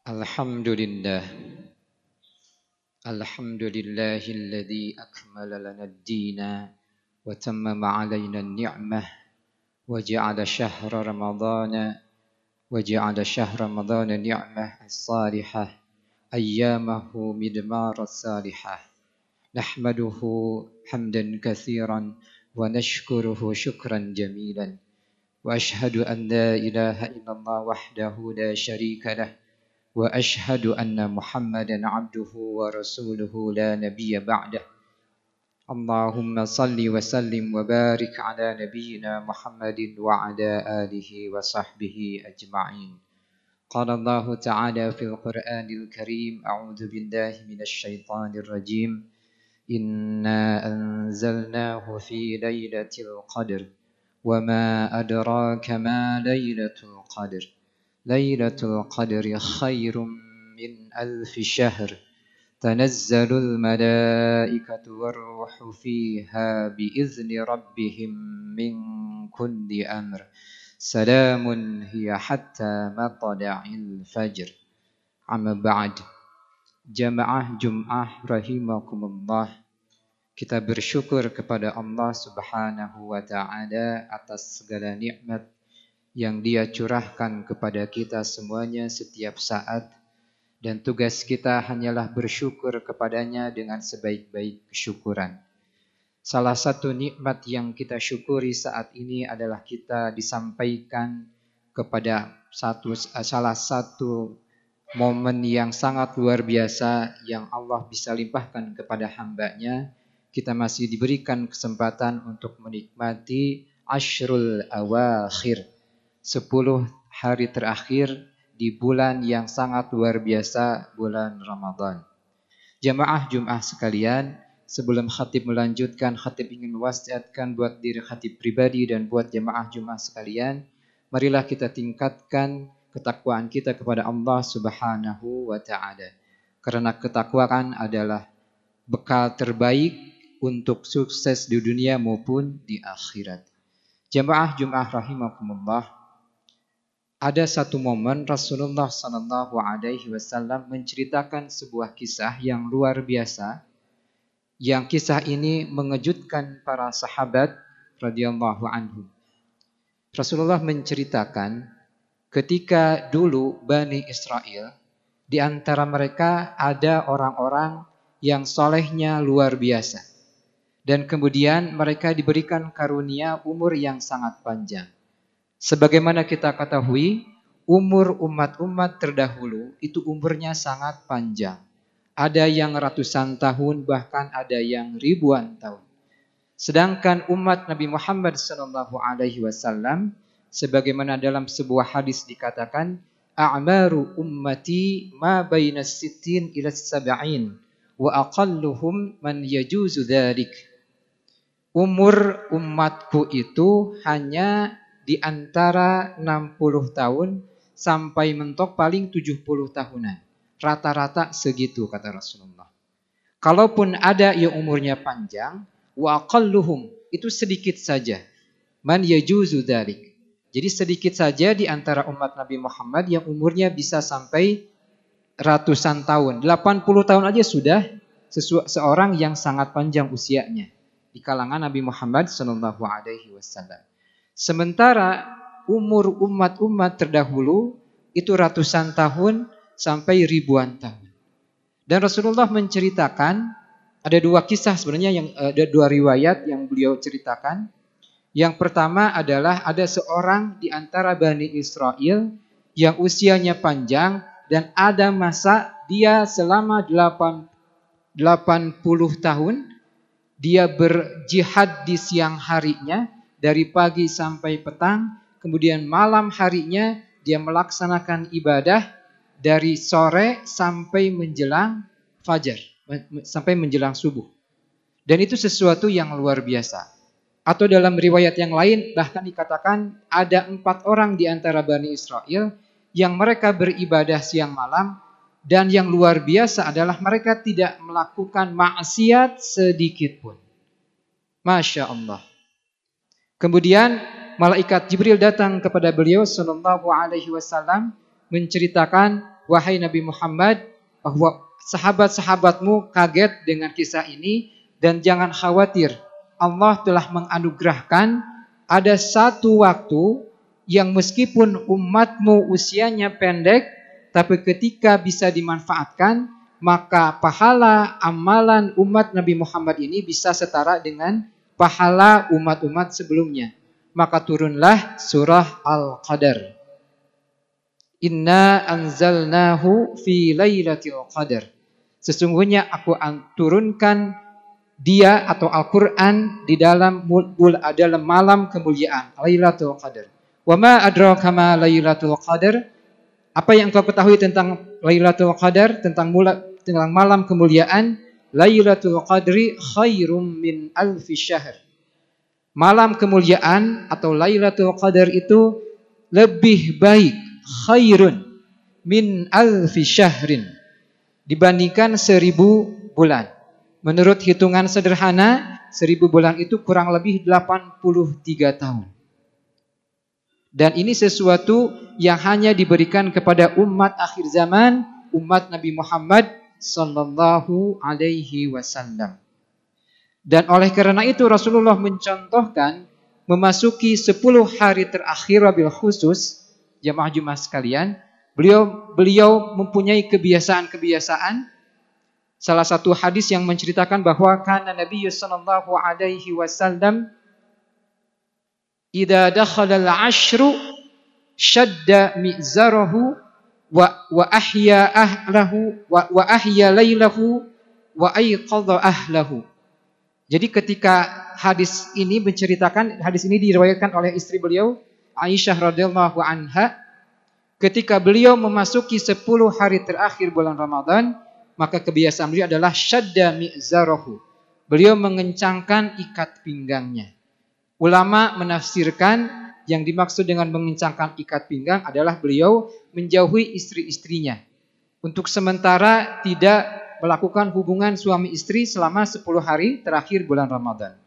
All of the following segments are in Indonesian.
Alhamdulillah. Alhamdulillahilladzi akmala lana ad-dina wa tammama 'alaina an-ni'mah wa ja'ala syahra ramadhana ni'mah as-salihah ayyamahu midmar as-salihah nahmaduhu hamdan katsiran wa nashkuruhu syukran jamilan wa ashhadu an la ilaha illallah wahdahu la syarika lah وأشهد أن محمدا عبده ورسوله لا نبي بعده اللهم صل وسلم وبارك على نبينا محمد وعلى آله وصحبه أجمعين قال الله تعالى في القرآن الكريم أعوذ بالله من الشيطان الرجيم إنا أنزلناه في ليلة القدر وما أدراك ما ليلة القدر ليلة القدر خير من ألف شهر تنزل الملائكة والروح فيها بإذن ربهم من كل أمر سلام هي حتى مطلع الفجر أما بعد Jamaah Jum'ah rahimakumullah. Kita bersyukur kepada Allah Subhanahu wa ta'ala atas segala nikmat yang Dia curahkan kepada kita semuanya setiap saat, dan tugas kita hanyalah bersyukur kepadanya dengan sebaik-baik kesyukuran. Salah satu nikmat yang kita syukuri saat ini adalah kita disampaikan kepada salah satu momen yang sangat luar biasa yang Allah bisa limpahkan kepada hamba-Nya. Kita masih diberikan kesempatan untuk menikmati Ashrul Awakhir, 10 hari terakhir di bulan yang sangat luar biasa, bulan Ramadan. Jamaah Jum'ah sekalian, sebelum khatib melanjutkan, khatib ingin wasiatkan buat diri khatib pribadi dan buat jamaah Jum'ah sekalian, marilah kita tingkatkan ketakwaan kita kepada Allah Subhanahu wa ta'ala. Karena ketakwaan adalah bekal terbaik untuk sukses di dunia maupun di akhirat. Jamaah Jum'ah rahimakumullah. Ada satu momen Rasulullah SAW menceritakan sebuah kisah yang luar biasa, yang kisah ini mengejutkan para sahabat radhiyallahu anhum. Rasulullah menceritakan ketika dulu Bani Israel, di antara mereka ada orang-orang yang solehnya luar biasa, dan kemudian mereka diberikan karunia umur yang sangat panjang. Sebagaimana kita ketahui, umur umat-umat terdahulu itu umurnya sangat panjang. Ada yang ratusan tahun, bahkan ada yang ribuan tahun. Sedangkan umat Nabi Muhammad SAW, sebagaimana dalam sebuah hadis dikatakan, a'maru ummati ma baina sittin ila sab'in wa aqalluhum man yajuzu dzalik. Umur umatku itu hanya di antara 60 tahun sampai mentok paling 70 tahunan. Rata-rata segitu kata Rasulullah. Kalaupun ada yang umurnya panjang, wa aqalluhum, itu sedikit saja. Man yajuzu dzalik. Jadi sedikit saja di antara umat Nabi Muhammad yang umurnya bisa sampai ratusan tahun. 80 tahun aja sudah seorang yang sangat panjang usianya di kalangan Nabi Muhammad SAW. Sementara umur umat-umat terdahulu itu ratusan tahun sampai ribuan tahun. Dan Rasulullah menceritakan, ada dua kisah sebenarnya, yang ada dua riwayat yang beliau ceritakan. Yang pertama adalah ada seorang di antara Bani Israel yang usianya panjang, dan ada masa dia selama 80 tahun dia berjihad di siang harinya, dari pagi sampai petang, kemudian malam harinya dia melaksanakan ibadah dari sore sampai menjelang fajar, sampai menjelang subuh. Dan itu sesuatu yang luar biasa. Atau dalam riwayat yang lain bahkan dikatakan ada 4 orang di antara Bani Israel yang mereka beribadah siang malam, dan yang luar biasa adalah mereka tidak melakukan maksiat sedikit pun. Masya Allah. Kemudian malaikat Jibril datang kepada beliau sallallahu alaihi wasallam menceritakan wahai Nabi Muhammad, bahwa sahabat-sahabatmu kaget dengan kisah ini, dan jangan khawatir, Allah telah menganugerahkan ada satu waktu yang meskipun umatmu usianya pendek, tapi ketika bisa dimanfaatkan, maka pahala amalan umat Nabi Muhammad ini bisa setara dengan pahala umat-umat sebelumnya. Maka turunlah surah Al-Qadar. Inna anzalnahu fi lailatul qadar. Sesungguhnya aku turunkan dia atau Al-Quran di dalam malam kemuliaan, Lailatul Qadar. Wa ma adraka ma Lailatul Qadar? Apa yang kau ketahui tentang Lailatul Qadar, tentang malam kemuliaan? Lailatul Qadri khairum min alfi syahr. Malam kemuliaan atau Lailatul Qadar itu lebih baik, khairun min alfi syahrin, dibandingkan 1000 bulan. Menurut hitungan sederhana, 1000 bulan itu kurang lebih 83 tahun. Dan ini sesuatu yang hanya diberikan kepada umat akhir zaman, umat Nabi Muhammad sallallahu alaihi wasallam. Dan oleh karena itu Rasulullah mencontohkan memasuki 10 hari terakhir wabil khusus, jamaah-jamaah sekalian, beliau mempunyai kebiasaan-kebiasaan. Salah satu hadis yang menceritakan bahwa kana Nabi sallallahu alaihi wasallam idza dakhala al-'ashru shadda mi'zarahu wa ahya ahlahu wa ahya lailahu wa ayqadha ahlahu. Jadi ketika hadis ini diriwayatkan oleh istri beliau Aisyah radhiyallahu anha, ketika beliau memasuki 10 hari terakhir bulan Ramadan, maka kebiasaan beliau adalah syadda mi'zarahu. Beliau mengencangkan ikat pinggangnya. Ulama menafsirkan yang dimaksud dengan mengencangkan ikat pinggang adalah beliau menjauhi istri-istrinya. Untuk sementara tidak melakukan hubungan suami istri selama 10 hari terakhir bulan Ramadan.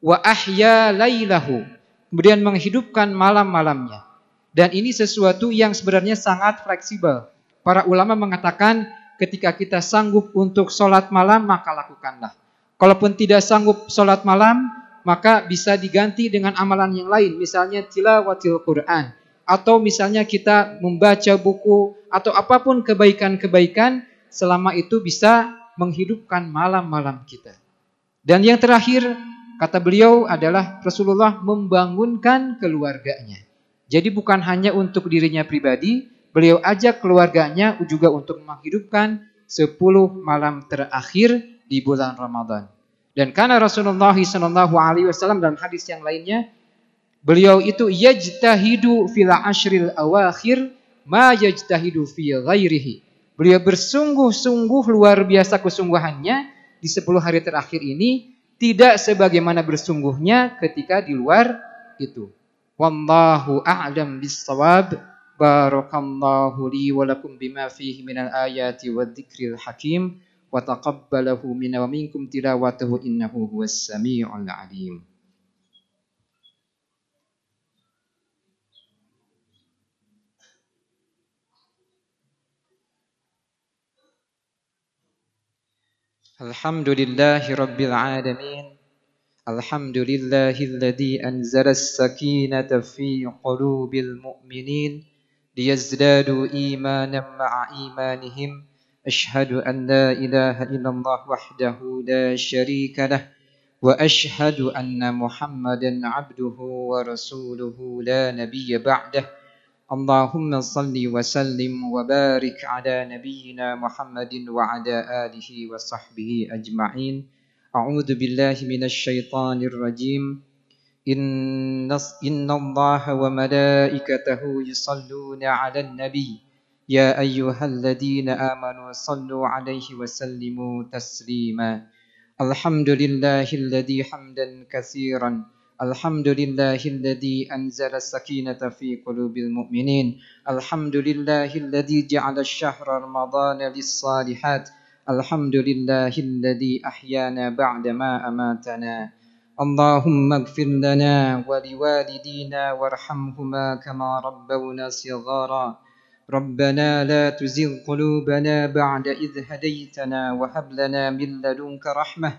Wa ahya lailahu. Kemudian menghidupkan malam-malamnya. Dan ini sesuatu yang sebenarnya sangat fleksibel. Para ulama mengatakan ketika kita sanggup untuk sholat malam, maka lakukanlah. Kalaupun tidak sanggup sholat malam, maka bisa diganti dengan amalan yang lain. Misalnya tilawatil Quran. Atau misalnya kita membaca buku. Atau apapun kebaikan-kebaikan, selama itu bisa menghidupkan malam-malam kita. Dan yang terakhir, kata beliau adalah Rasulullah membangunkan keluarganya. Jadi bukan hanya untuk dirinya pribadi, beliau ajak keluarganya juga untuk menghidupkan 10 malam terakhir di bulan Ramadan. Dan karena Rasulullah SAW dalam hadis yang lainnya, beliau itu yajtahidu fil ashril awakhir ma yajtahidu fi ghairihi. Beliau bersungguh-sungguh luar biasa kesungguhannya di 10 hari terakhir ini, tidak sebagaimana bersungguhnya ketika di luar itu. Wallahu a'lam bis-shawab. Barakallahu li wa lakum bima fihi minal ayati wadh-dhikril hakim wa taqabbalahu minna wa minkum tilawatahu innahu huwas samii'ul 'aliim. Alhamdulillahi rabbil alamin. Alhamdulillahilladzi anzala as-sakinata fi qulubil mu'minin liyazdadu imanan ma'a imanihim. Ashhadu an la ilaha illallah wahdahu la syarika lah wa ashhadu anna Muhammadan 'abduhu wa rasuluhu la nabiyya ba'dah. Allahumma salli wa sallim wa barik ala nabiyyina Muhammadin wa ala alihi wa sahbihi ajma'in. A'udzu billahi minasy syaithanir rajim. Innallaha wa malaikatahu yusalluna 'alan nabiy. Ya ayyuhalladzina amanu sallu 'alaihi wa sallimu taslima. Alhamdulillahilladzi hamdan katsiran. Alhamdulillahilladzi anzala as-sakinata fi qulubil mu'minin. Alhamdulillahilladzi ja'ala asy-syahra ramadhana lis-salihat. Alhamdulillahilladzi ahyana ba'da ma amatana. Allahumma ighfir lana wa liwalidina warhamhuma kama rabbawna shighara. ربنا لا تزغ قلوبنا بعد إذ هديتنا وهب لنا من لدنك رحمة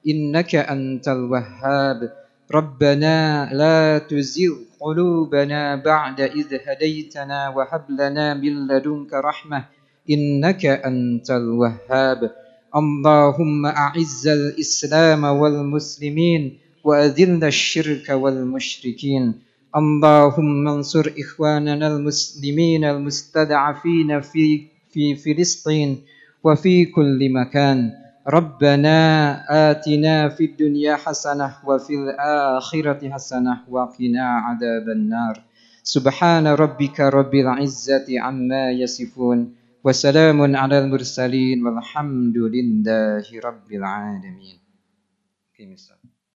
إنك أنت الوهاب ربنا لا تزغ قلوبنا بعد إذ هديتنا وهب لنا من لدنك رحمة إنك أنت الوهاب اللهم أعز الإسلام والمسلمين وأذل الشرك والمشركين اللهم انصر إخواننا المسلمين المستضعفين في فلسطين وفي كل مكان ربنا آتنا في الدنيا حسنة وفي الآخرة حسنة وقنا عذاب النار سبحان ربك رب العزة عما يصفون وسلام على المرسلين والحمد لله رب العالمين.